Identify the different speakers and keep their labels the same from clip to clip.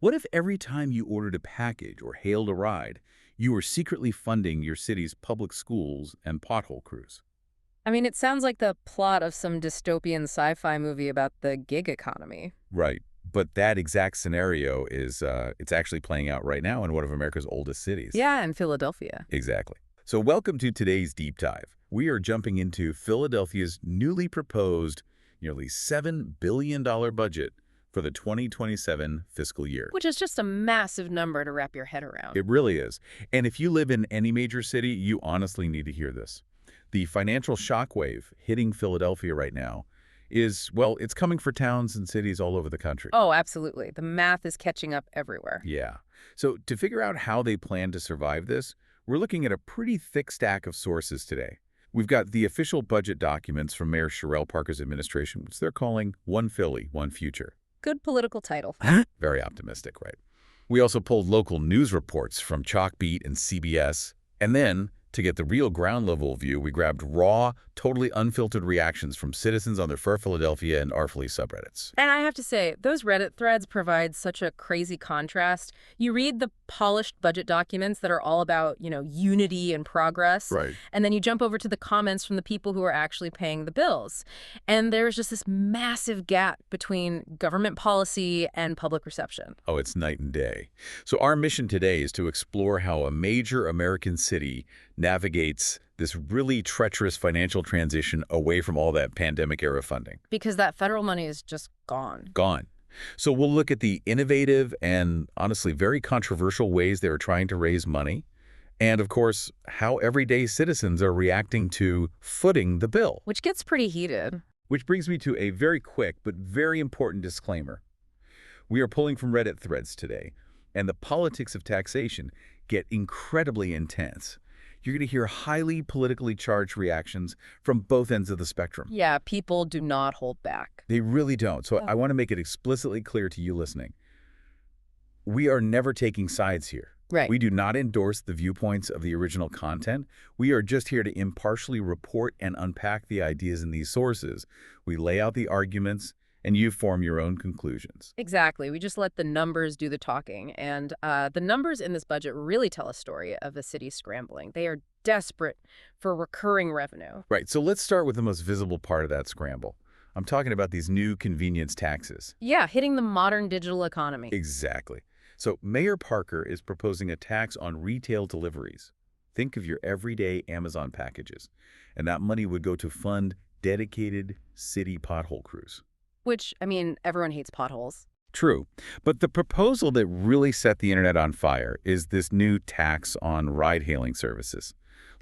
Speaker 1: What if every time you ordered a package or hailed a ride, you were secretly funding your city's public schools and pothole crews?
Speaker 2: I mean, it sounds like the plot of some dystopian sci-fi movie about the gig economy.
Speaker 1: Right. But that exact scenario it's actually playing out right now in one of America's oldest cities.
Speaker 2: Yeah, in Philadelphia.
Speaker 1: Exactly. So welcome to today's deep dive. We are jumping into Philadelphia's newly proposed nearly $7 billion budget for the 2027 fiscal year.
Speaker 2: Which is just a massive number to wrap your head around.
Speaker 1: It really is. And if you live in any major city, you honestly need to hear this. The financial shockwave hitting Philadelphia right now is, well, it's coming for towns and cities all over the country.
Speaker 2: Oh, absolutely. The math is catching up everywhere.
Speaker 1: Yeah. So to figure out how they plan to survive this, we're looking at a pretty thick stack of sources today. We've got the official budget documents from Mayor Cherelle Parker's administration, which they're calling One Philly, One Future.
Speaker 2: Good political title.
Speaker 1: Very optimistic, right? We also pulled local news reports from Chalkbeat and CBS. And then, to get the real ground-level view, we grabbed raw, totally unfiltered reactions from citizens on their For Philadelphia and Our Philly subreddits.
Speaker 2: And I have to say, those Reddit threads provide such a crazy contrast. You read the polished budget documents that are all about, unity and progress.
Speaker 1: Right.
Speaker 2: And then you jump over to the comments from the people who are actually paying the bills. And there's just this massive gap between government policy and public reception.
Speaker 1: Oh, it's night and day. So our mission today is to explore how a major American city navigates this really treacherous financial transition away from all that pandemic-era funding.
Speaker 2: Because that federal money is just gone.
Speaker 1: Gone. So we'll look at the innovative and honestly very controversial ways they're trying to raise money, and of course, how everyday citizens are reacting to footing the bill.
Speaker 2: Which gets pretty heated.
Speaker 1: Which brings me to a very quick but very important disclaimer. We are pulling from Reddit threads today, and the politics of taxation get incredibly intense. You're going to hear highly politically charged reactions from both ends of the spectrum.
Speaker 2: Yeah, people do not hold back.
Speaker 1: They really don't. So I want to make it explicitly clear to you listening. We are never taking sides here.
Speaker 2: Right.
Speaker 1: We do not endorse the viewpoints of the original content. We are just here to impartially report and unpack the ideas in these sources. We lay out the arguments, and you form your own conclusions.
Speaker 2: Exactly. We just let the numbers do the talking. And the numbers in this budget really tell a story of a city scrambling. They are desperate for recurring revenue.
Speaker 1: Right. So let's start with the most visible part of that scramble. I'm talking about these new convenience taxes.
Speaker 2: Yeah, hitting the modern digital economy.
Speaker 1: Exactly. So Mayor Parker is proposing a tax on retail deliveries. Think of your everyday Amazon packages. And that money would go to fund dedicated city pothole crews.
Speaker 2: Which, I mean, everyone hates potholes.
Speaker 1: True. But the proposal that really set the internet on fire is this new tax on ride-hailing services,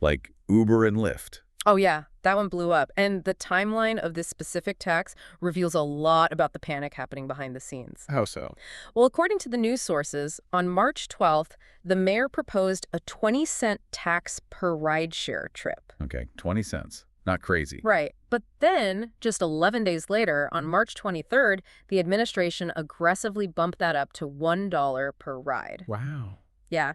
Speaker 1: like Uber and Lyft.
Speaker 2: Oh, yeah, that one blew up. And the timeline of this specific tax reveals a lot about the panic happening behind the scenes.
Speaker 1: How so?
Speaker 2: Well, according to the news sources, on March 12th, the mayor proposed a 20-cent tax per rideshare trip.
Speaker 1: Okay, 20 cents. Not crazy.
Speaker 2: Right. But then, just 11 days later, on March 23rd, the administration aggressively bumped that up to $1 per ride.
Speaker 1: Wow.
Speaker 2: Yeah.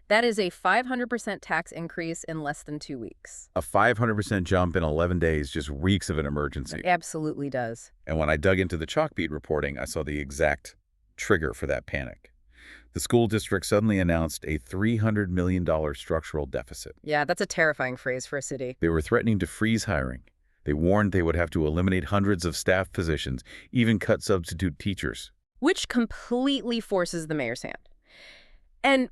Speaker 2: That is a 500% tax increase in less than 2 weeks.
Speaker 1: A 500% jump in 11 days just reeks of an emergency.
Speaker 2: It absolutely does.
Speaker 1: And when I dug into the Chalkbeat reporting, I saw the exact trigger for that panic. The school district suddenly announced a $300 million structural deficit.
Speaker 2: Yeah, that's a terrifying phrase for a city.
Speaker 1: They were threatening to freeze hiring. They warned they would have to eliminate hundreds of staff positions, even cut substitute teachers.
Speaker 2: Which completely forces the mayor's hand. And,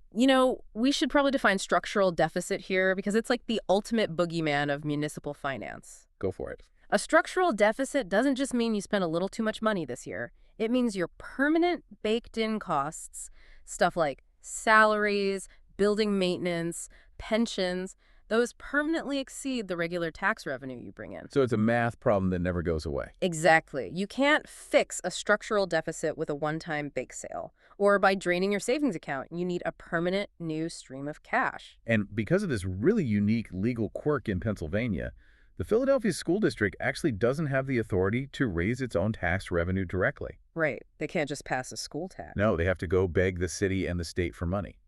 Speaker 2: we should probably define structural deficit here because it's like the ultimate boogeyman of municipal finance.
Speaker 1: Go for it.
Speaker 2: A structural deficit doesn't just mean you spent a little too much money this year. It means your permanent baked-in costs, stuff like salaries, building maintenance, pensions, those permanently exceed the regular tax revenue you bring in.
Speaker 1: So it's a math problem that never goes away.
Speaker 2: Exactly. You can't fix a structural deficit with a one-time bake sale or by draining your savings account. You need a permanent new stream of cash.
Speaker 1: And because of this really unique legal quirk in Pennsylvania, the Philadelphia School District actually doesn't have the authority to raise its own tax revenue directly.
Speaker 2: Right. They can't just pass a school tax.
Speaker 1: No, they have to go beg the city and the state for money.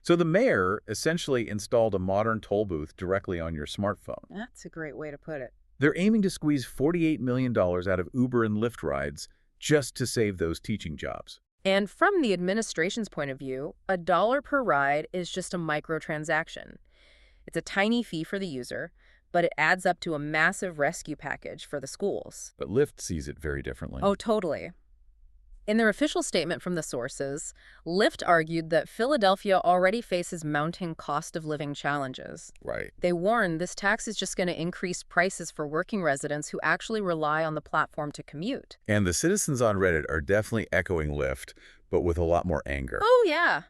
Speaker 1: So the mayor essentially installed a modern toll booth directly on your smartphone.
Speaker 2: That's a great way to put it.
Speaker 1: They're aiming to squeeze $48 million out of Uber and Lyft rides just to save those teaching jobs.
Speaker 2: And from the administration's point of view, $1 per ride is just a microtransaction. It's a tiny fee for the user, but it adds up to a massive rescue package for the schools.
Speaker 1: But Lyft sees it very differently.
Speaker 2: Oh, totally. In their official statement from the sources, Lyft argued that Philadelphia already faces mounting cost of living challenges.
Speaker 1: Right.
Speaker 2: They warn this tax is just going to increase prices for working residents who actually rely on the platform to commute.
Speaker 1: And the citizens on Reddit are definitely echoing Lyft, but with a lot more anger.
Speaker 2: Oh, yeah.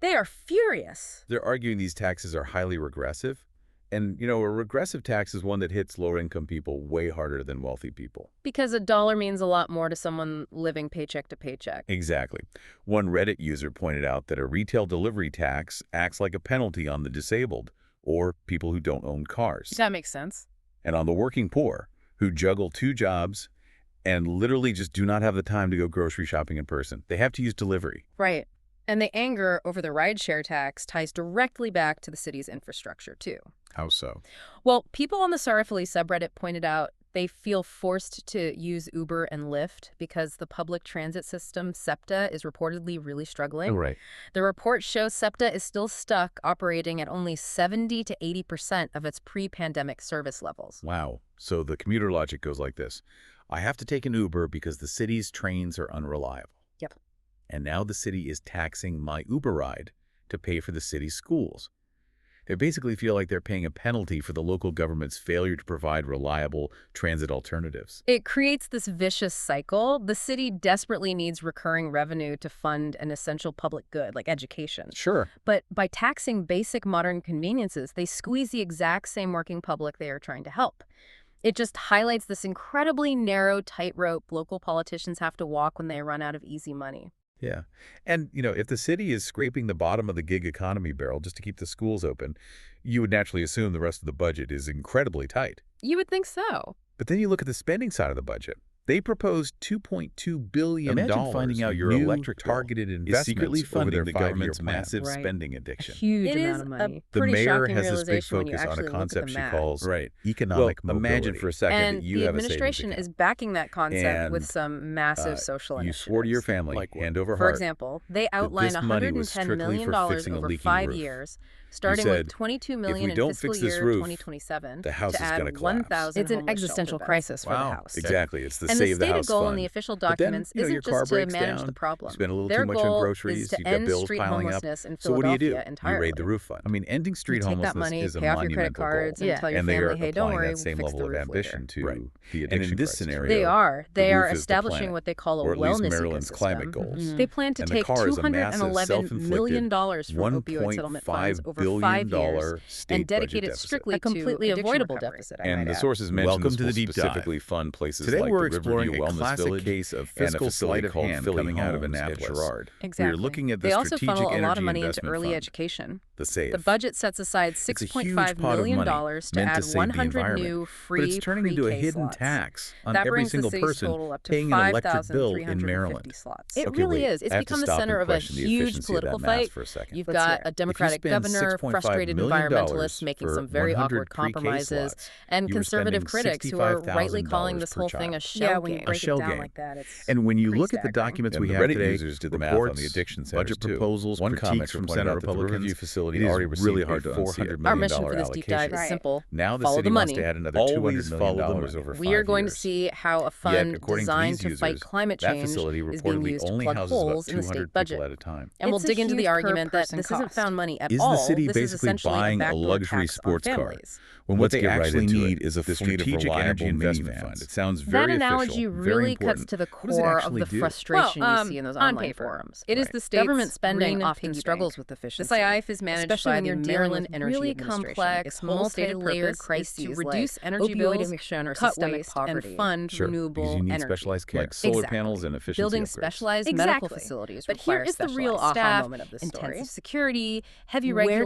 Speaker 2: They are furious.
Speaker 1: They're arguing these taxes are highly regressive. And, you know, a regressive tax is one that hits lower-income people way harder than wealthy people.
Speaker 2: Because $1 means a lot more to someone living paycheck to paycheck.
Speaker 1: Exactly. One Reddit user pointed out that a retail delivery tax acts like a penalty on the disabled or people who don't own cars.
Speaker 2: That makes sense.
Speaker 1: And on the working poor, who juggle 2 jobs and literally just do not have the time to go grocery shopping in person. They have to use delivery.
Speaker 2: Right. And the anger over the rideshare tax ties directly back to the city's infrastructure, too.
Speaker 1: How so?
Speaker 2: Well, people on the Sorry subreddit pointed out they feel forced to use Uber and Lyft because the public transit system, SEPTA, is reportedly really struggling.
Speaker 1: Oh, right.
Speaker 2: The report shows SEPTA is still stuck operating at only 70 to 80% of its pre-pandemic service levels.
Speaker 1: Wow. So the commuter logic goes like this. I have to take an Uber because the city's trains are unreliable.
Speaker 2: Yep.
Speaker 1: And now the city is taxing my Uber ride to pay for the city's schools. They basically feel like they're paying a penalty for the local government's failure to provide reliable transit alternatives.
Speaker 2: It creates this vicious cycle. The city desperately needs recurring revenue to fund an essential public good, like education.
Speaker 1: Sure.
Speaker 2: But by taxing basic modern conveniences, they squeeze the exact same working public they are trying to help. It just highlights this incredibly narrow tightrope local politicians have to walk when they run out of easy money.
Speaker 1: Yeah. And, you know, if the city is scraping the bottom of the gig economy barrel just to keep the schools open, you would naturally assume the rest of the budget is incredibly tight.
Speaker 2: You would think so.
Speaker 1: But then you look at the spending side of the budget. They proposed $2.2 billion.
Speaker 3: Imagine finding out your
Speaker 1: new
Speaker 3: electric bill
Speaker 1: targeted
Speaker 3: is
Speaker 1: investments
Speaker 3: secretly
Speaker 1: over
Speaker 3: funding
Speaker 1: their
Speaker 3: the
Speaker 1: five-year
Speaker 3: government's
Speaker 1: plan.
Speaker 3: massive
Speaker 2: Right.
Speaker 3: spending
Speaker 2: A
Speaker 3: addiction.
Speaker 2: huge
Speaker 3: It
Speaker 2: amount
Speaker 3: is
Speaker 2: of money.
Speaker 1: The
Speaker 2: Pretty
Speaker 1: mayor
Speaker 2: shocking
Speaker 1: has this big
Speaker 2: realization when you
Speaker 1: focus on
Speaker 2: actually
Speaker 1: a
Speaker 2: look at
Speaker 1: concept
Speaker 2: the
Speaker 1: she
Speaker 2: math.
Speaker 1: calls
Speaker 3: Right.
Speaker 1: economic
Speaker 3: Well,
Speaker 1: mobility.
Speaker 3: imagine for a second
Speaker 2: And
Speaker 3: that you
Speaker 2: the
Speaker 3: have a savings
Speaker 2: administration
Speaker 3: account.
Speaker 2: is backing that concept with
Speaker 1: And,
Speaker 2: some massive social
Speaker 1: You
Speaker 2: initiatives.
Speaker 1: swore to your family,
Speaker 3: Like what?
Speaker 1: hand over
Speaker 2: For
Speaker 1: heart.
Speaker 2: example, they outline
Speaker 1: this money was
Speaker 2: $110
Speaker 1: strictly
Speaker 2: million
Speaker 1: for fixing a
Speaker 2: over
Speaker 1: leaking
Speaker 2: 5
Speaker 1: roof.
Speaker 2: years, starting
Speaker 1: said,
Speaker 2: with $22
Speaker 1: "If
Speaker 2: million
Speaker 1: we
Speaker 2: in
Speaker 1: don't
Speaker 2: fiscal
Speaker 1: fix this
Speaker 2: year
Speaker 1: roof,
Speaker 2: 2027
Speaker 1: the house
Speaker 2: to
Speaker 1: is
Speaker 2: add
Speaker 1: gonna collapse."
Speaker 2: 1,000
Speaker 4: It's an
Speaker 2: homeless
Speaker 4: existential
Speaker 2: shelter beds.
Speaker 4: crisis for the
Speaker 3: Wow.
Speaker 4: house.
Speaker 1: Exactly. It's the
Speaker 2: And
Speaker 1: Save
Speaker 2: the
Speaker 1: the House
Speaker 2: stated goal
Speaker 1: fund.
Speaker 2: in the official
Speaker 1: But then,
Speaker 2: documents
Speaker 1: you know, your
Speaker 2: isn't
Speaker 1: car
Speaker 2: just to
Speaker 1: breaks
Speaker 2: manage
Speaker 1: down,
Speaker 2: the problem.
Speaker 1: You spend a little
Speaker 2: Their
Speaker 1: too much on
Speaker 2: goal
Speaker 1: groceries,
Speaker 2: is to
Speaker 1: you've got
Speaker 2: end
Speaker 1: bills
Speaker 2: street
Speaker 1: piling up.
Speaker 2: homelessness in
Speaker 1: So what do?
Speaker 2: Philadelphia
Speaker 1: You
Speaker 2: entirely.
Speaker 1: raid the roof fund. I mean, ending street
Speaker 2: You take that
Speaker 1: homelessness
Speaker 2: money,
Speaker 1: is a
Speaker 2: pay off your credit
Speaker 1: monumental
Speaker 2: cards,
Speaker 1: goal.
Speaker 2: and tell your
Speaker 1: And they are
Speaker 2: family, hey, don't
Speaker 1: applying
Speaker 2: worry,
Speaker 1: that
Speaker 2: we'll
Speaker 1: same
Speaker 2: fix the
Speaker 1: level of
Speaker 2: roof
Speaker 1: ambition
Speaker 2: later.
Speaker 1: to
Speaker 3: Right.
Speaker 1: the
Speaker 3: And
Speaker 1: addiction
Speaker 3: in this
Speaker 1: crisis.
Speaker 3: scenario,
Speaker 2: They are.
Speaker 1: The
Speaker 2: They are
Speaker 1: roof is the
Speaker 2: establishing
Speaker 1: planet,
Speaker 2: what they call a
Speaker 1: or at least
Speaker 2: wellness
Speaker 1: Maryland's climate
Speaker 2: ecosystem.
Speaker 1: goals.
Speaker 2: They plan to
Speaker 1: And the
Speaker 2: take
Speaker 1: car is a massive,
Speaker 2: $211 million from opioid settlement funds
Speaker 1: $1.5
Speaker 2: over 5
Speaker 1: billion
Speaker 2: years
Speaker 1: state
Speaker 2: and dedicate
Speaker 1: budget
Speaker 2: it
Speaker 1: deficit.
Speaker 2: strictly
Speaker 4: A completely
Speaker 2: to addiction
Speaker 4: avoidable
Speaker 2: recovery.
Speaker 4: deficit, I
Speaker 1: And
Speaker 4: might
Speaker 1: the
Speaker 4: add.
Speaker 1: sources mentioned
Speaker 3: Welcome
Speaker 1: this
Speaker 3: to the
Speaker 1: will
Speaker 3: deep dive.
Speaker 1: specifically fund places
Speaker 3: Today
Speaker 1: like
Speaker 3: we're
Speaker 1: the Riverview
Speaker 3: exploring a
Speaker 1: Wellness
Speaker 3: classic
Speaker 1: Village
Speaker 3: case of
Speaker 1: and a
Speaker 3: fiscal
Speaker 1: facility
Speaker 3: sleight of
Speaker 1: called
Speaker 3: hand
Speaker 1: Filling
Speaker 3: coming out of
Speaker 1: Homes at
Speaker 3: Annapolis.
Speaker 1: Gerard.
Speaker 2: Exactly.
Speaker 1: We're looking at the
Speaker 2: They also
Speaker 1: Strategic
Speaker 2: funnel a lot
Speaker 1: Energy
Speaker 2: of money into
Speaker 1: Investment
Speaker 2: early
Speaker 1: Fund,
Speaker 2: education.
Speaker 1: the SAVE.
Speaker 2: The budget sets aside
Speaker 1: It's a huge
Speaker 2: $6.5
Speaker 1: pot of
Speaker 2: million
Speaker 1: money
Speaker 2: to
Speaker 1: meant to
Speaker 2: add
Speaker 1: save the
Speaker 2: 100
Speaker 1: environment,
Speaker 2: new
Speaker 1: but
Speaker 2: free
Speaker 1: it's turning into a
Speaker 2: pre-K
Speaker 1: hidden
Speaker 2: slots.
Speaker 1: tax on
Speaker 2: That
Speaker 1: every
Speaker 2: brings
Speaker 1: single
Speaker 2: the city's
Speaker 1: person
Speaker 2: total up to
Speaker 1: paying an electric bill in
Speaker 2: 5,350
Speaker 1: Maryland.
Speaker 2: slots.
Speaker 4: It
Speaker 1: Okay,
Speaker 4: really
Speaker 1: wait.
Speaker 4: is. It's
Speaker 1: I have to
Speaker 4: become the
Speaker 1: stop
Speaker 4: center
Speaker 1: and
Speaker 4: of a
Speaker 1: question the
Speaker 4: huge
Speaker 1: efficiency of
Speaker 4: political
Speaker 1: that math
Speaker 4: fight.
Speaker 1: for a second.
Speaker 2: You've
Speaker 4: Let's
Speaker 2: got
Speaker 4: hear it.
Speaker 2: a Democratic
Speaker 1: spend
Speaker 2: governor,
Speaker 1: $6.5
Speaker 2: frustrated
Speaker 1: million
Speaker 2: environmentalists making
Speaker 1: for
Speaker 2: some very
Speaker 1: 100
Speaker 2: awkward
Speaker 1: pre-K
Speaker 2: compromises,
Speaker 1: slots,
Speaker 2: and
Speaker 1: you were
Speaker 2: conservative
Speaker 1: spending
Speaker 2: critics who are rightly calling
Speaker 1: $65,000
Speaker 2: this
Speaker 1: per
Speaker 2: whole thing a
Speaker 1: child.
Speaker 2: shell
Speaker 4: Yeah, when you
Speaker 2: game.
Speaker 4: break
Speaker 1: shell
Speaker 4: it down
Speaker 1: game.
Speaker 4: like that, it's
Speaker 1: And when you
Speaker 4: pretty
Speaker 1: look at the
Speaker 4: staggering.
Speaker 1: documents
Speaker 3: And
Speaker 1: we
Speaker 3: the
Speaker 1: have
Speaker 3: Reddit
Speaker 1: today,
Speaker 3: users did the math on the
Speaker 1: reports,
Speaker 3: addiction centers,
Speaker 1: budget
Speaker 3: too.
Speaker 1: proposals,
Speaker 3: One
Speaker 1: critiques
Speaker 3: comic
Speaker 1: from
Speaker 3: pointed
Speaker 1: Senate
Speaker 3: out that the
Speaker 1: Republicans,
Speaker 3: Riverview facility
Speaker 1: it
Speaker 3: is
Speaker 1: already
Speaker 3: really
Speaker 1: received
Speaker 3: hard to
Speaker 1: a
Speaker 3: unsee
Speaker 1: $400
Speaker 3: it.
Speaker 1: million
Speaker 2: Our mission for this deep dive
Speaker 1: allocation.
Speaker 2: is
Speaker 4: Right.
Speaker 2: simple.
Speaker 1: Now the
Speaker 2: Follow
Speaker 1: city
Speaker 2: the
Speaker 1: wants
Speaker 2: money.
Speaker 1: to add another
Speaker 3: Always
Speaker 1: $200
Speaker 3: follow
Speaker 1: million
Speaker 3: the money.
Speaker 1: over 5
Speaker 2: We are going to
Speaker 1: years.
Speaker 2: see how a
Speaker 1: Yet,
Speaker 2: fund
Speaker 1: according to
Speaker 2: designed
Speaker 1: these
Speaker 2: to fight
Speaker 1: users,
Speaker 2: climate
Speaker 1: that
Speaker 2: change
Speaker 1: facility
Speaker 2: is being
Speaker 1: reportedly
Speaker 2: used to
Speaker 1: only
Speaker 2: plug
Speaker 1: houses about
Speaker 2: holes in the
Speaker 1: 200
Speaker 2: state budget.
Speaker 1: people at a time.
Speaker 2: And we'll
Speaker 4: It's a
Speaker 2: dig into the
Speaker 4: huge
Speaker 2: argument that
Speaker 4: per-person
Speaker 2: this isn't
Speaker 4: cost.
Speaker 2: found money at
Speaker 1: Is
Speaker 2: all.
Speaker 1: the city
Speaker 2: This is
Speaker 1: basically
Speaker 2: essentially
Speaker 1: buying a
Speaker 2: backdoor
Speaker 1: luxury
Speaker 2: tax on
Speaker 1: sports car
Speaker 2: families.
Speaker 1: when
Speaker 3: Let's
Speaker 1: what they
Speaker 3: get right
Speaker 1: actually
Speaker 3: into
Speaker 1: need
Speaker 3: it.
Speaker 1: is a
Speaker 3: The
Speaker 1: strategic
Speaker 3: Strategic
Speaker 1: energy
Speaker 3: Energy
Speaker 1: investment
Speaker 3: Minivans.
Speaker 1: fund? It sounds
Speaker 2: That
Speaker 1: very
Speaker 2: analogy
Speaker 1: official, very
Speaker 2: really
Speaker 1: important.
Speaker 2: cuts to the
Speaker 1: What does it
Speaker 2: core of
Speaker 1: actually
Speaker 2: the
Speaker 1: do?
Speaker 2: frustration you see in those
Speaker 4: on
Speaker 2: online
Speaker 4: paper,
Speaker 2: forums.
Speaker 4: it is
Speaker 2: Right.
Speaker 4: the state's
Speaker 2: Government spending
Speaker 4: green
Speaker 2: often
Speaker 4: piggy
Speaker 2: struggles
Speaker 4: bank.
Speaker 2: with efficiency.
Speaker 4: This IIF is managed
Speaker 2: especially
Speaker 4: by
Speaker 2: when
Speaker 4: the
Speaker 2: you're dealing
Speaker 4: Maryland
Speaker 2: with
Speaker 4: Energy
Speaker 2: really
Speaker 4: Administration.
Speaker 2: complex,
Speaker 4: Its multi-stated
Speaker 2: multi-layered
Speaker 4: purpose
Speaker 2: crises
Speaker 4: is to
Speaker 2: like
Speaker 4: reduce energy
Speaker 2: opioid
Speaker 4: bills,
Speaker 2: addiction or
Speaker 4: cut
Speaker 2: systemic
Speaker 4: waste,
Speaker 2: poverty.
Speaker 4: and fund
Speaker 1: Sure,
Speaker 4: renewable
Speaker 1: because you need
Speaker 4: energy.
Speaker 1: specialized care.
Speaker 3: Like solar
Speaker 2: Exactly.
Speaker 3: panels and efficiency
Speaker 2: Building
Speaker 3: upgrades.
Speaker 2: specialized medical
Speaker 4: Exactly.
Speaker 2: facilities
Speaker 4: But here
Speaker 2: require
Speaker 4: is the real
Speaker 2: specialized
Speaker 4: aha
Speaker 2: staff,
Speaker 4: moment of this story.
Speaker 2: intensive security, heavy
Speaker 4: Where do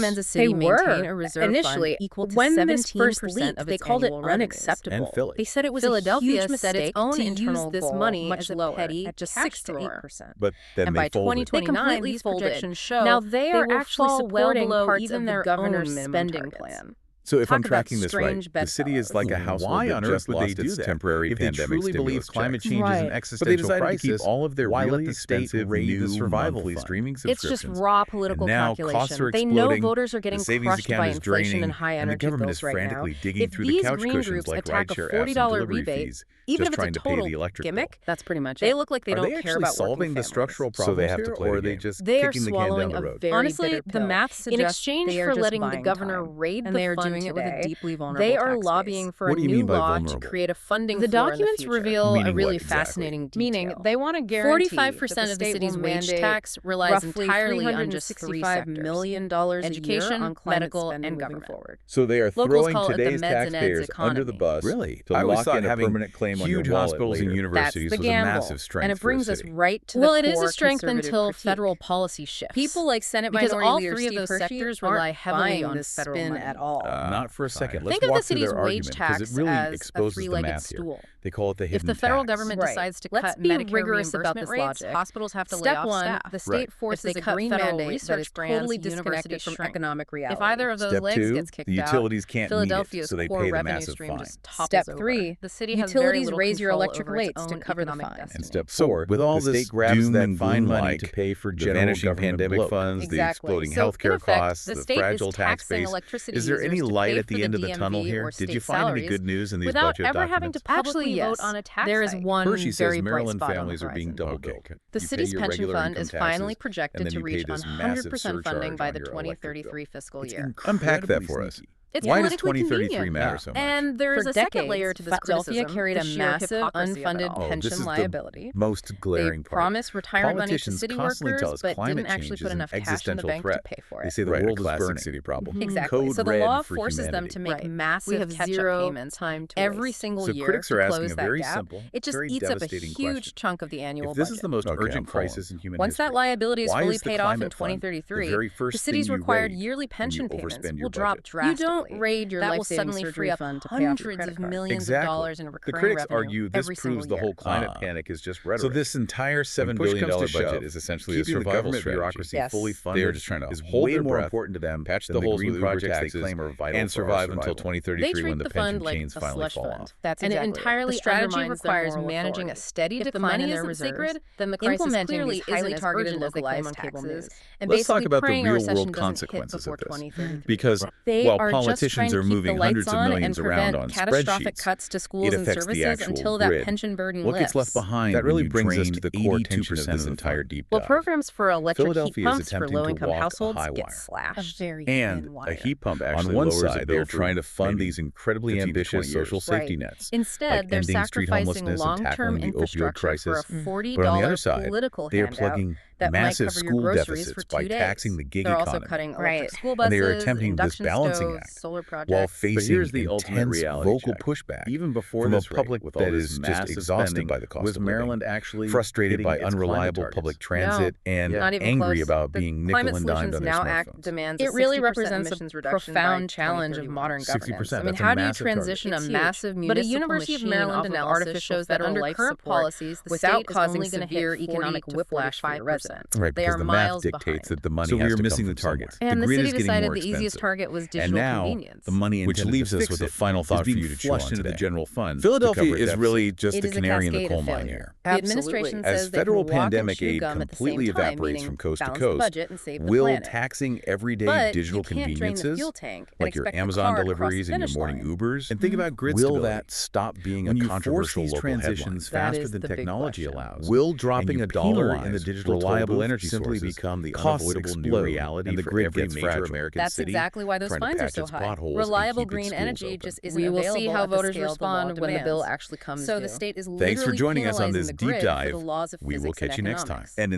Speaker 2: recommends a city
Speaker 4: They
Speaker 2: maintain
Speaker 4: were.
Speaker 2: a reserve
Speaker 4: Initially,
Speaker 2: fund equal to
Speaker 4: when this
Speaker 2: 17%
Speaker 4: first
Speaker 2: of
Speaker 4: leaked,
Speaker 2: its
Speaker 4: they called it
Speaker 2: annual revenues.
Speaker 4: unacceptable.
Speaker 3: And Philly.
Speaker 4: They said it was a
Speaker 2: Philadelphia
Speaker 4: huge
Speaker 2: set its
Speaker 4: mistake
Speaker 2: own
Speaker 4: to
Speaker 2: internal
Speaker 4: use this
Speaker 2: goal
Speaker 4: money
Speaker 2: much
Speaker 4: as a
Speaker 2: lower,
Speaker 4: petty
Speaker 2: at just
Speaker 4: cash
Speaker 2: 6 to
Speaker 4: drawer.
Speaker 2: 8%.
Speaker 3: But then
Speaker 2: And
Speaker 3: they
Speaker 2: by
Speaker 3: folded.
Speaker 2: 2029,
Speaker 4: They
Speaker 2: these
Speaker 4: completely
Speaker 2: projections show
Speaker 4: Now they are
Speaker 2: will
Speaker 4: actually
Speaker 2: fall well
Speaker 4: supporting
Speaker 2: below
Speaker 4: parts
Speaker 2: even
Speaker 4: of
Speaker 2: their
Speaker 4: the governor's
Speaker 2: own minimum
Speaker 4: spending
Speaker 2: targets.
Speaker 4: plan.
Speaker 3: So if
Speaker 2: Talk
Speaker 3: I'm
Speaker 2: about
Speaker 3: tracking this right,
Speaker 2: strange
Speaker 3: the city is like a
Speaker 2: bedfellows.
Speaker 3: household
Speaker 1: Why
Speaker 3: that
Speaker 1: on earth
Speaker 3: just
Speaker 1: would
Speaker 3: lost
Speaker 1: they do
Speaker 3: its
Speaker 1: that?
Speaker 3: temporary
Speaker 1: If they
Speaker 3: pandemic
Speaker 1: truly believe
Speaker 3: stimulus
Speaker 1: climate
Speaker 3: check.
Speaker 1: change is an
Speaker 4: Right.
Speaker 1: existential
Speaker 3: But they decided
Speaker 1: crisis,
Speaker 3: to keep all of their
Speaker 1: why
Speaker 3: really
Speaker 1: let the state
Speaker 3: expensive
Speaker 1: raid the
Speaker 3: new
Speaker 1: survival
Speaker 3: monthly
Speaker 1: fund?
Speaker 3: streaming
Speaker 2: It's
Speaker 3: subscriptions.
Speaker 2: just raw political
Speaker 1: And now
Speaker 2: calculation.
Speaker 1: costs are
Speaker 2: They know
Speaker 1: exploding,
Speaker 2: voters are getting
Speaker 1: the savings
Speaker 2: crushed
Speaker 1: account
Speaker 2: by
Speaker 1: is
Speaker 2: inflation
Speaker 1: draining,
Speaker 2: and high
Speaker 1: and the
Speaker 2: energy
Speaker 1: government
Speaker 2: bills
Speaker 1: is
Speaker 2: right now.
Speaker 1: frantically digging
Speaker 2: If
Speaker 1: through the
Speaker 2: these
Speaker 1: couch
Speaker 2: green
Speaker 1: cushions
Speaker 2: groups
Speaker 1: like
Speaker 2: attack a
Speaker 1: rideshare apps and
Speaker 2: $40
Speaker 1: delivery
Speaker 2: rebate,
Speaker 1: fees,
Speaker 2: even
Speaker 1: just
Speaker 2: if it's a
Speaker 1: trying to pay
Speaker 2: total
Speaker 1: the electric bill.
Speaker 2: gimmick,
Speaker 4: That's pretty much
Speaker 2: they
Speaker 4: it.
Speaker 2: look like they
Speaker 1: Are
Speaker 2: don't
Speaker 1: they
Speaker 2: care
Speaker 1: actually
Speaker 2: about
Speaker 1: solving
Speaker 2: working
Speaker 1: the
Speaker 2: families.
Speaker 1: structural
Speaker 3: So
Speaker 1: problems
Speaker 3: they have
Speaker 1: here,
Speaker 3: to play
Speaker 1: or
Speaker 3: the
Speaker 1: are they
Speaker 3: game.
Speaker 1: just
Speaker 2: They are
Speaker 1: kicking the can down
Speaker 2: swallowing
Speaker 1: the
Speaker 2: a
Speaker 1: road?
Speaker 2: very
Speaker 4: Honestly,
Speaker 2: bitter
Speaker 4: the
Speaker 2: pill.
Speaker 4: math
Speaker 2: In
Speaker 4: suggests
Speaker 2: exchange
Speaker 4: they
Speaker 2: for
Speaker 4: are just
Speaker 2: letting the
Speaker 4: buying
Speaker 2: governor
Speaker 4: time.
Speaker 2: raid
Speaker 4: And
Speaker 2: the
Speaker 4: they are
Speaker 2: fund doing it with a deeply vulnerable
Speaker 4: They are
Speaker 2: tax
Speaker 4: lobbying
Speaker 2: base.
Speaker 4: for
Speaker 3: What
Speaker 4: a
Speaker 3: do you mean
Speaker 4: new
Speaker 3: by
Speaker 4: law to
Speaker 3: vulnerable?
Speaker 4: create a funding
Speaker 2: The
Speaker 4: floor in
Speaker 2: documents
Speaker 4: future.
Speaker 2: reveal
Speaker 3: Meaning
Speaker 2: a really
Speaker 3: what exactly?
Speaker 2: fascinating detail.
Speaker 4: Meaning they want to guarantee
Speaker 2: 45% of the city's wage tax relies
Speaker 4: roughly
Speaker 2: entirely on just three
Speaker 4: $365
Speaker 2: sectors:
Speaker 4: million
Speaker 2: education,
Speaker 4: on
Speaker 2: medical,
Speaker 4: spending
Speaker 2: and
Speaker 4: moving
Speaker 2: government.
Speaker 4: forward.
Speaker 3: So they are
Speaker 2: Locals
Speaker 3: throwing
Speaker 2: call it the
Speaker 3: today's
Speaker 2: meds and eds
Speaker 3: taxpayers under the
Speaker 2: economy.
Speaker 3: bus
Speaker 1: Really?
Speaker 3: to
Speaker 1: I always
Speaker 3: lock
Speaker 1: thought
Speaker 3: in a
Speaker 1: having
Speaker 3: permanent claim on your
Speaker 1: huge
Speaker 3: wallet
Speaker 1: hospitals and
Speaker 3: later.
Speaker 1: universities
Speaker 2: That's the
Speaker 1: was a
Speaker 2: gamble,
Speaker 1: massive strength
Speaker 4: And it
Speaker 1: for a
Speaker 4: brings us
Speaker 1: city.
Speaker 4: right to
Speaker 2: Well,
Speaker 4: the
Speaker 2: it is
Speaker 4: core
Speaker 2: a strength
Speaker 4: conservative
Speaker 2: until
Speaker 4: critique.
Speaker 2: federal policy shifts.
Speaker 4: People like Senate
Speaker 2: because
Speaker 4: Minority
Speaker 2: all
Speaker 4: Leader
Speaker 2: three of
Speaker 4: Steve
Speaker 2: those
Speaker 4: Hershey
Speaker 2: sectors
Speaker 4: aren't
Speaker 2: rely heavily
Speaker 4: buying
Speaker 2: on
Speaker 4: this
Speaker 2: federal
Speaker 4: spin
Speaker 2: money.
Speaker 4: at all.
Speaker 1: Not for a second. Let's
Speaker 2: Think of the
Speaker 1: walk through
Speaker 2: city's
Speaker 1: their
Speaker 2: wage
Speaker 1: argument because
Speaker 2: tax
Speaker 1: it really
Speaker 2: as a
Speaker 1: exposes the
Speaker 2: three-legged
Speaker 1: math here.
Speaker 2: stool.
Speaker 1: They call it the
Speaker 2: If
Speaker 1: hidden
Speaker 2: the federal
Speaker 1: tax.
Speaker 2: government
Speaker 4: Right.
Speaker 2: decides to
Speaker 4: Let's
Speaker 2: cut
Speaker 4: be
Speaker 2: Medicare
Speaker 4: rigorous about
Speaker 2: reimbursement
Speaker 4: this
Speaker 2: rates,
Speaker 4: logic.
Speaker 2: hospitals have to lay
Speaker 4: Step
Speaker 2: off
Speaker 4: one,
Speaker 2: staff.
Speaker 4: the state
Speaker 1: Right.
Speaker 4: forces
Speaker 2: If they
Speaker 4: a
Speaker 2: cut
Speaker 4: green
Speaker 2: federal
Speaker 4: mandate that
Speaker 2: research
Speaker 4: is
Speaker 2: grants,
Speaker 4: totally
Speaker 2: universities
Speaker 4: disconnected from
Speaker 2: shrink.
Speaker 4: economic reality.
Speaker 2: If either of those
Speaker 1: Step
Speaker 2: legs
Speaker 1: two,
Speaker 2: gets kicked
Speaker 1: the utilities can't meet it,
Speaker 2: Philadelphia's
Speaker 1: so they
Speaker 2: core
Speaker 1: pay the
Speaker 2: revenue
Speaker 1: massive
Speaker 2: stream
Speaker 1: fine.
Speaker 2: just topples
Speaker 4: Step
Speaker 2: over.
Speaker 4: three,
Speaker 2: The city has very
Speaker 4: utilities
Speaker 2: little
Speaker 4: raise your
Speaker 2: control
Speaker 4: electric
Speaker 2: over its
Speaker 4: rates to
Speaker 2: own
Speaker 4: cover the
Speaker 2: economic
Speaker 4: fine.
Speaker 1: And
Speaker 2: destiny.
Speaker 1: step
Speaker 3: So,
Speaker 1: four,
Speaker 3: with all
Speaker 1: the
Speaker 3: this
Speaker 1: state grabs
Speaker 3: doom
Speaker 1: that
Speaker 3: and
Speaker 1: fine
Speaker 3: gloom
Speaker 1: money
Speaker 3: like
Speaker 1: to pay for
Speaker 3: the
Speaker 1: general
Speaker 3: vanishing
Speaker 1: government
Speaker 3: pandemic
Speaker 1: bloat.
Speaker 3: funds,
Speaker 2: Exactly.
Speaker 3: the exploding
Speaker 2: So, in
Speaker 3: healthcare
Speaker 2: effect,
Speaker 3: costs,
Speaker 2: the
Speaker 3: the
Speaker 2: state
Speaker 3: fragile
Speaker 2: is
Speaker 3: tax
Speaker 2: taxing
Speaker 3: base.
Speaker 2: electricity
Speaker 3: Is there any
Speaker 2: users to
Speaker 3: light
Speaker 2: pay
Speaker 3: at
Speaker 2: for
Speaker 3: the end of the
Speaker 2: DMV
Speaker 3: tunnel here?
Speaker 2: or
Speaker 3: Did
Speaker 2: state
Speaker 3: you find any
Speaker 2: salaries
Speaker 3: good news in these
Speaker 2: without
Speaker 3: budget
Speaker 2: ever having to
Speaker 3: documents?
Speaker 2: publicly
Speaker 4: Actually, yes.
Speaker 2: vote on a tax
Speaker 4: There is
Speaker 2: hike.
Speaker 4: one
Speaker 1: Hershey says
Speaker 4: very bright
Speaker 1: Maryland
Speaker 4: spot on the
Speaker 1: families are being
Speaker 4: horizon.
Speaker 1: double
Speaker 3: Okay.
Speaker 1: billed.
Speaker 2: The
Speaker 1: You pay
Speaker 2: city's
Speaker 1: your
Speaker 2: pension
Speaker 1: regular
Speaker 2: fund
Speaker 1: income
Speaker 2: is
Speaker 1: taxes,
Speaker 2: finally
Speaker 1: and
Speaker 2: projected
Speaker 1: then
Speaker 2: to
Speaker 1: you pay
Speaker 2: reach
Speaker 1: this
Speaker 2: 100%
Speaker 1: massive
Speaker 2: funding by
Speaker 1: surcharge
Speaker 2: the
Speaker 1: on your electric bill.
Speaker 2: 2033 fiscal
Speaker 1: It's
Speaker 2: year.
Speaker 3: Unpack that
Speaker 1: incredibly
Speaker 3: for us.
Speaker 1: sneaky.
Speaker 2: It's
Speaker 3: Why does
Speaker 2: politically
Speaker 3: 2033
Speaker 2: convenient.
Speaker 3: matter so much?
Speaker 2: And there's
Speaker 4: For
Speaker 2: a second
Speaker 4: decades,
Speaker 2: layer to this
Speaker 4: Philadelphia
Speaker 2: criticism,
Speaker 4: carried
Speaker 2: the
Speaker 4: a
Speaker 2: sheer
Speaker 4: massive
Speaker 2: hypocrisy of it
Speaker 4: unfunded
Speaker 2: all.
Speaker 1: Oh, this
Speaker 4: pension
Speaker 1: is the
Speaker 4: liability.
Speaker 1: most glaring
Speaker 2: They
Speaker 1: part.
Speaker 2: promised retirement money to
Speaker 1: Politicians
Speaker 2: city
Speaker 1: constantly tell
Speaker 2: workers,
Speaker 1: us
Speaker 2: but
Speaker 1: climate
Speaker 2: didn't actually
Speaker 1: change
Speaker 2: put
Speaker 1: is an
Speaker 2: enough cash in the
Speaker 1: existential
Speaker 2: bank
Speaker 1: threat.
Speaker 2: to pay for
Speaker 1: They
Speaker 2: it.
Speaker 1: say the
Speaker 3: Right, a
Speaker 1: world is
Speaker 3: classic
Speaker 1: burning.
Speaker 3: city problem.
Speaker 2: Exactly.
Speaker 1: Code
Speaker 2: So the
Speaker 1: red
Speaker 2: law
Speaker 1: for
Speaker 2: forces them
Speaker 1: humanity.
Speaker 2: to make
Speaker 4: Right.
Speaker 2: massive
Speaker 4: We have
Speaker 2: catch-up
Speaker 4: zero
Speaker 2: payments
Speaker 4: time to
Speaker 2: every
Speaker 4: waste.
Speaker 2: single
Speaker 1: So
Speaker 2: year
Speaker 1: critics
Speaker 2: to
Speaker 1: are asking
Speaker 2: close
Speaker 1: a
Speaker 2: that
Speaker 1: very
Speaker 2: gap.
Speaker 1: simple,
Speaker 2: It just
Speaker 1: very
Speaker 2: eats up a
Speaker 1: devastating
Speaker 2: huge
Speaker 1: question.
Speaker 2: chunk of the annual
Speaker 1: If this
Speaker 2: budget.
Speaker 1: is the most
Speaker 3: Okay, I'm
Speaker 1: urgent
Speaker 3: following.
Speaker 1: crisis in human
Speaker 2: Once
Speaker 1: history,
Speaker 2: that liability is
Speaker 1: why
Speaker 2: fully
Speaker 1: is the
Speaker 2: paid off in
Speaker 1: climate fund
Speaker 2: 2033,
Speaker 1: the very
Speaker 2: the
Speaker 1: first
Speaker 2: city's
Speaker 1: thing you
Speaker 2: required
Speaker 1: raid
Speaker 2: yearly
Speaker 1: when
Speaker 2: pension
Speaker 1: you
Speaker 2: payments
Speaker 1: overspend your
Speaker 2: will drop
Speaker 1: budget?
Speaker 2: drastically.
Speaker 4: You don't raid your
Speaker 2: That will
Speaker 4: life-saving
Speaker 2: suddenly
Speaker 4: surgery
Speaker 2: free up
Speaker 4: fund to pay off your
Speaker 2: hundreds
Speaker 4: credit
Speaker 2: of
Speaker 4: card.
Speaker 2: millions
Speaker 1: Exactly.
Speaker 2: of dollars in
Speaker 1: The
Speaker 2: recurring
Speaker 1: critics
Speaker 2: revenue
Speaker 1: argue this
Speaker 2: every single
Speaker 1: proves the
Speaker 2: year.
Speaker 1: whole climate panic is just rhetoric.
Speaker 3: So this entire $7
Speaker 1: When push
Speaker 3: billion
Speaker 1: comes to
Speaker 3: budget
Speaker 1: shove,
Speaker 3: is essentially a
Speaker 1: keeping the
Speaker 3: survival
Speaker 1: government
Speaker 3: strategy.
Speaker 1: bureaucracy
Speaker 4: Yes.
Speaker 1: fully
Speaker 3: They
Speaker 1: funded
Speaker 3: are just trying to
Speaker 1: is
Speaker 3: hold
Speaker 1: way
Speaker 3: their
Speaker 1: more
Speaker 3: breath,
Speaker 1: important to them
Speaker 3: patch
Speaker 1: than
Speaker 3: the
Speaker 1: the
Speaker 3: holes
Speaker 1: green
Speaker 3: with Uber
Speaker 1: projects they
Speaker 3: taxes,
Speaker 1: claim are vital
Speaker 3: and
Speaker 1: for our
Speaker 3: survive until
Speaker 1: survival.
Speaker 3: 2033
Speaker 2: They
Speaker 3: when
Speaker 2: treat
Speaker 3: the
Speaker 2: the
Speaker 3: pension
Speaker 2: fund like
Speaker 3: chains
Speaker 2: a
Speaker 3: finally
Speaker 2: slush
Speaker 3: fall
Speaker 2: fund.
Speaker 3: off.
Speaker 4: That's
Speaker 2: And
Speaker 4: exactly
Speaker 2: it entirely
Speaker 4: The strategy
Speaker 2: undermines their
Speaker 4: requires
Speaker 2: moral
Speaker 4: managing
Speaker 2: authority.
Speaker 4: a steady
Speaker 2: If the
Speaker 4: decline
Speaker 2: money
Speaker 4: in their
Speaker 2: isn't
Speaker 4: reserves,
Speaker 2: sacred,
Speaker 4: then the crisis
Speaker 2: implementing
Speaker 4: clearly
Speaker 2: these
Speaker 4: isn't
Speaker 2: highly
Speaker 4: as
Speaker 2: targeted
Speaker 4: urgent as they claim
Speaker 2: localized
Speaker 4: on cable
Speaker 2: taxes,
Speaker 4: news.
Speaker 2: and
Speaker 3: Let's talk
Speaker 2: basically
Speaker 3: about the
Speaker 2: praying a
Speaker 3: real-world
Speaker 2: recession doesn't hit
Speaker 3: consequences
Speaker 2: before
Speaker 3: of this.
Speaker 2: 2033.
Speaker 3: Because
Speaker 2: They
Speaker 3: while
Speaker 2: are just
Speaker 3: politicians
Speaker 2: trying to
Speaker 3: are
Speaker 2: keep the
Speaker 3: moving
Speaker 2: lights
Speaker 3: hundreds of
Speaker 2: on
Speaker 3: millions
Speaker 2: and
Speaker 3: around
Speaker 2: prevent
Speaker 3: on
Speaker 2: catastrophic
Speaker 3: spreadsheets,
Speaker 2: cuts to schools
Speaker 3: it
Speaker 2: and
Speaker 3: affects the
Speaker 2: services
Speaker 3: actual
Speaker 2: until that
Speaker 3: grid.
Speaker 2: pension burden
Speaker 3: What
Speaker 2: lifts.
Speaker 3: gets left behind
Speaker 1: That
Speaker 3: when
Speaker 1: really
Speaker 3: you
Speaker 1: brings us
Speaker 3: drain
Speaker 1: to the core
Speaker 3: 82%
Speaker 1: tension of
Speaker 3: of
Speaker 1: this
Speaker 3: the
Speaker 1: entire
Speaker 3: fund?
Speaker 1: deep
Speaker 4: Well,
Speaker 1: dive.
Speaker 4: programs for electric heat
Speaker 1: Philadelphia is
Speaker 4: pumps for
Speaker 1: attempting to
Speaker 4: low-income
Speaker 1: walk a
Speaker 4: households
Speaker 1: high
Speaker 4: get
Speaker 1: wire.
Speaker 4: slashed.
Speaker 2: very
Speaker 3: And
Speaker 2: thin
Speaker 3: a
Speaker 2: wire.
Speaker 3: heat pump actually
Speaker 1: On one
Speaker 3: lowers the
Speaker 1: side,
Speaker 3: bill
Speaker 1: they are
Speaker 3: for
Speaker 1: trying to fund
Speaker 3: maybe
Speaker 1: these incredibly
Speaker 3: 15 to
Speaker 1: ambitious
Speaker 3: 20 years.
Speaker 1: social safety
Speaker 4: Right.
Speaker 1: nets,
Speaker 2: Instead,
Speaker 1: like
Speaker 2: they're
Speaker 1: ending street
Speaker 2: sacrificing
Speaker 1: homelessness and
Speaker 2: long-term
Speaker 1: tackling the opioid
Speaker 2: infrastructure for a
Speaker 1: crisis.
Speaker 2: $40
Speaker 1: But on the other side,
Speaker 2: political
Speaker 1: they are
Speaker 2: handout
Speaker 1: plugging
Speaker 2: that might
Speaker 1: massive
Speaker 2: cover your
Speaker 1: school
Speaker 2: groceries
Speaker 1: deficits
Speaker 2: for
Speaker 1: by
Speaker 2: 2 days.
Speaker 1: taxing the gig
Speaker 2: They're also
Speaker 1: economy.
Speaker 2: cutting
Speaker 4: Right.
Speaker 2: electric school
Speaker 1: And
Speaker 2: buses,
Speaker 1: they are attempting this
Speaker 2: induction
Speaker 1: balancing
Speaker 2: stoves,
Speaker 1: act
Speaker 2: solar projects.
Speaker 1: while
Speaker 3: But
Speaker 1: facing
Speaker 3: here's the ultimate
Speaker 1: intense
Speaker 3: reality
Speaker 1: vocal
Speaker 3: check.
Speaker 1: pushback
Speaker 3: Even before
Speaker 1: from a
Speaker 3: this rate,
Speaker 1: public
Speaker 3: with all
Speaker 1: that
Speaker 3: this
Speaker 1: is just
Speaker 3: massive
Speaker 1: exhausted
Speaker 3: spending,
Speaker 1: by the cost
Speaker 3: was
Speaker 1: of living,
Speaker 3: Maryland actually
Speaker 1: frustrated
Speaker 3: hitting
Speaker 1: by
Speaker 3: its climate
Speaker 1: unreliable
Speaker 3: targets?
Speaker 1: public transit, and
Speaker 2: Not even
Speaker 1: angry
Speaker 2: close.
Speaker 1: about
Speaker 2: The
Speaker 1: being
Speaker 2: Climate
Speaker 1: nickel and dimed
Speaker 2: Solutions
Speaker 1: on their
Speaker 2: Now Act
Speaker 1: smartphones.
Speaker 2: demands
Speaker 4: It really
Speaker 2: 60%
Speaker 4: represents a
Speaker 2: emissions reduction by
Speaker 4: profound challenge of
Speaker 2: 2031.
Speaker 4: modern governance.
Speaker 1: 60%,
Speaker 2: I mean,
Speaker 1: that's a
Speaker 2: how do you
Speaker 1: massive target.
Speaker 2: transition
Speaker 4: It's
Speaker 2: a
Speaker 4: huge.
Speaker 2: massive
Speaker 4: But a
Speaker 2: municipal
Speaker 4: University of
Speaker 2: machine
Speaker 4: Maryland
Speaker 2: off of
Speaker 4: analysis
Speaker 2: artificial
Speaker 4: shows that
Speaker 2: federal
Speaker 4: under
Speaker 2: life
Speaker 4: current
Speaker 2: support
Speaker 4: policies, the
Speaker 2: without
Speaker 4: state is
Speaker 2: causing
Speaker 4: only gonna hit
Speaker 2: severe
Speaker 4: 40
Speaker 2: economic
Speaker 4: to
Speaker 2: whiplash for
Speaker 4: 45%.
Speaker 2: residents.
Speaker 1: Right,
Speaker 2: They
Speaker 1: because
Speaker 2: are
Speaker 1: the math
Speaker 2: miles
Speaker 1: dictates
Speaker 2: behind.
Speaker 1: that the money
Speaker 3: So
Speaker 1: has
Speaker 3: we are
Speaker 1: to
Speaker 3: missing
Speaker 1: come
Speaker 3: the
Speaker 1: from
Speaker 3: target.
Speaker 1: somewhere.
Speaker 2: And
Speaker 1: the
Speaker 2: the
Speaker 1: grid
Speaker 2: city
Speaker 1: is getting
Speaker 2: decided
Speaker 1: more
Speaker 2: the easiest
Speaker 1: expensive.
Speaker 2: target was
Speaker 1: And
Speaker 2: digital
Speaker 1: now,
Speaker 2: convenience.
Speaker 1: the money
Speaker 3: Which
Speaker 1: intended
Speaker 3: leaves
Speaker 1: to
Speaker 3: us
Speaker 1: fix
Speaker 3: with a
Speaker 1: it
Speaker 3: final
Speaker 1: is
Speaker 3: thought for
Speaker 1: being
Speaker 3: you to chew
Speaker 1: flushed
Speaker 3: on
Speaker 1: into the
Speaker 3: today.
Speaker 1: general fund.
Speaker 3: Philadelphia
Speaker 1: to cover a
Speaker 3: is
Speaker 1: deficit.
Speaker 3: really just
Speaker 2: It
Speaker 3: the
Speaker 2: is a
Speaker 3: canary in the
Speaker 2: cascade
Speaker 3: coal
Speaker 2: of
Speaker 3: mine
Speaker 2: failure.
Speaker 3: here.
Speaker 2: The administration
Speaker 4: Absolutely.
Speaker 2: says
Speaker 3: As
Speaker 2: they can
Speaker 3: federal
Speaker 2: walk and
Speaker 3: pandemic
Speaker 2: chew
Speaker 3: aid
Speaker 2: gum at the
Speaker 3: completely
Speaker 2: same time,
Speaker 3: evaporates
Speaker 2: meaning
Speaker 3: from coast to
Speaker 2: balance the
Speaker 3: coast,
Speaker 2: budget and save the
Speaker 3: will
Speaker 2: planet.
Speaker 3: taxing everyday
Speaker 2: But
Speaker 3: digital
Speaker 2: you can't drain the
Speaker 3: conveniences,
Speaker 2: fuel tank and
Speaker 3: like your
Speaker 2: expect the
Speaker 3: Amazon
Speaker 2: car to cross the
Speaker 3: deliveries and your
Speaker 2: finish
Speaker 3: morning
Speaker 2: line.
Speaker 3: Ubers,
Speaker 1: And think about grid
Speaker 3: will
Speaker 1: stability.
Speaker 3: that stop being
Speaker 1: When
Speaker 3: a
Speaker 1: you force
Speaker 3: controversial
Speaker 1: these
Speaker 3: local
Speaker 1: transitions
Speaker 2: That
Speaker 1: faster
Speaker 2: is
Speaker 1: than
Speaker 2: the big
Speaker 1: technology
Speaker 2: question.
Speaker 1: allows,
Speaker 3: Will
Speaker 1: and
Speaker 3: dropping
Speaker 1: you
Speaker 3: a dollar in the
Speaker 1: penalize
Speaker 3: digital
Speaker 1: reliable
Speaker 3: toll booth
Speaker 1: energy
Speaker 3: simply
Speaker 1: sources,
Speaker 3: become the
Speaker 1: costs
Speaker 3: unavoidable new
Speaker 1: explode,
Speaker 3: reality
Speaker 1: and the
Speaker 3: for
Speaker 1: grid
Speaker 3: every
Speaker 1: gets
Speaker 3: major
Speaker 1: fragile.
Speaker 3: American
Speaker 2: That's
Speaker 3: city
Speaker 2: exactly why those
Speaker 3: trying to
Speaker 2: fines are
Speaker 3: patch
Speaker 2: so
Speaker 3: its
Speaker 2: high.
Speaker 3: potholes and
Speaker 2: Reliable
Speaker 3: keep its
Speaker 2: green
Speaker 3: schools
Speaker 2: energy
Speaker 3: open.
Speaker 2: just isn't
Speaker 4: We will
Speaker 2: available
Speaker 4: see how
Speaker 2: at the
Speaker 4: voters
Speaker 2: scale the law
Speaker 4: respond when the bill
Speaker 2: demands.
Speaker 4: actually comes
Speaker 2: So
Speaker 4: due.
Speaker 2: the state is
Speaker 3: Thanks for
Speaker 2: literally
Speaker 3: joining us on
Speaker 2: penalizing
Speaker 3: this
Speaker 2: the
Speaker 3: deep
Speaker 2: grid
Speaker 3: dive.
Speaker 2: for the laws of
Speaker 3: We will
Speaker 2: physics and
Speaker 3: catch you next time.
Speaker 2: economics.
Speaker 3: And